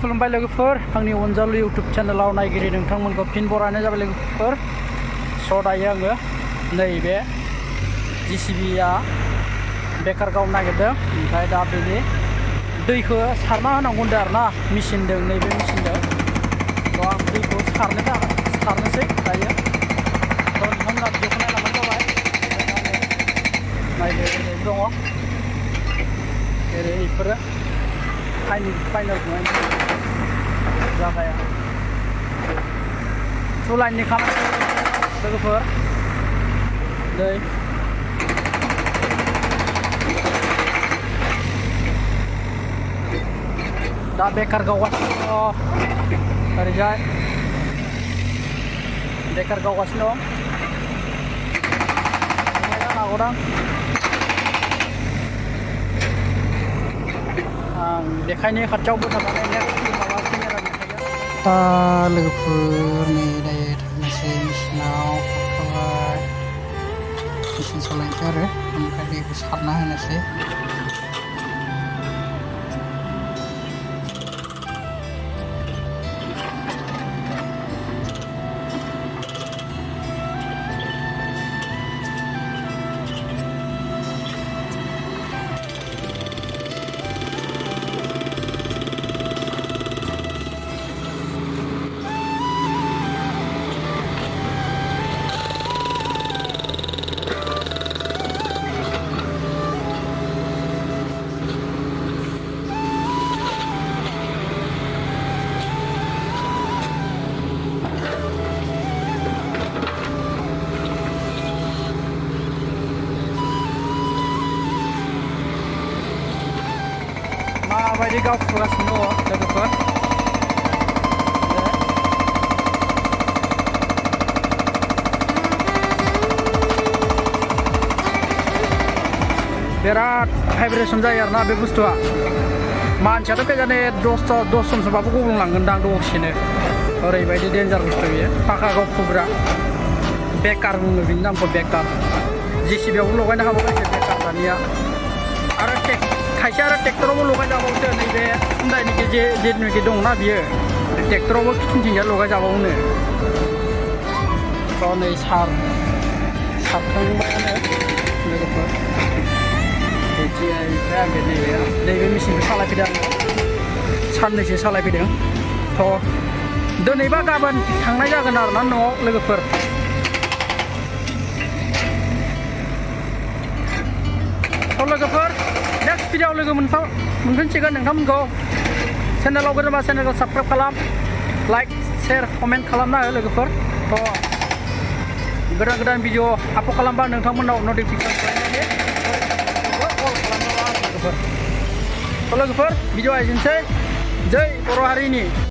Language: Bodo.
खुलुमबाय लोगोफोर आंनि अनजालु इउट्यूब चेनेलाव नायगिरि नोंथांमोनखौ फिन बरायनाय जाबाय लोगोफोर स' दायो आङो नैबे जिसिबिया बेकार गावनो नागिरदों ओमफ्राय दा बेनि दैखौ सारना होनांगौ होनदों आरोना मेचिनजों नैबे मेचिनजों थ' आं दैखौ सारनोसै दायो थ' नोंथांमोना भिडिअखौ नायलांबानो जाबाय नायदो ओरै दङ ओरै बेफोरो फाइनाल जागाया टु लाइननि खामानि लोगोफोर दै दा बेकार गावगासिनो दङ ओरैजाय बेकार गावगासिनो दं जानो हागौदां आं देखायनो खाथियावबो थानानै नेक्स्ट माबा केमेरा देखायगोन लोगोफोर नै दायो थांनोसै मेचिनाव हाबखाबाय मेचिन सालायनोसै आरो ओमफ्राय दैखौ सारना होनोसै माबायदि गावफुगासिनो दङ लोगोफोर बिराद भाइब्रेसन जायो आरोना बे बुस्थुआ मानसियाथ' फैजाने 10 समसोबाबो गब्लंलांगोनदां दसेनो ओरैबायदि डेन्जार बुस्थु बेयो फाखा गावफुग्रा बेकार बुङो बिनि नामखौ बेकार जिसिबियावबो लगायनो हाबावबायसो बेकार दानिया आरो खायसे आरो ट्रेक्टरावबो लगायजाबावोसो नैबे हुन्डाइनि जेनाखि दंना बियो ट्रेक्टरावबो खिथिंथिंजाय लगायजाबावोनो थ' नै सारखांबायानो लोगोफोर ओमफ्राय आं नैबे मेचिनखौ सालायफैदों आं साननैसो सालायफैदों थ' दिनैबा गाबोन थांनाय जागोन आरोना न'आव लोगोफोर थ' लोगोफोर नेक्स्ट भिडिअ लोगो मोनफिनसिगोन नोंथांमोनखौ चेनेलाव गोदानबा चेनेलखौ साबस्क्राइब खालाम लाइक शेयार कमेन्ट खालामना हो लोगोफोर थ' गोदान भिडिअ आपल'ड खालामबा नोंथांमोननाव नटिफिकेसन फैनानै कल खालामबा लोगोफोर थ' लोगोफोर भिडिअआ एसेनोसै जै बर' हारिनि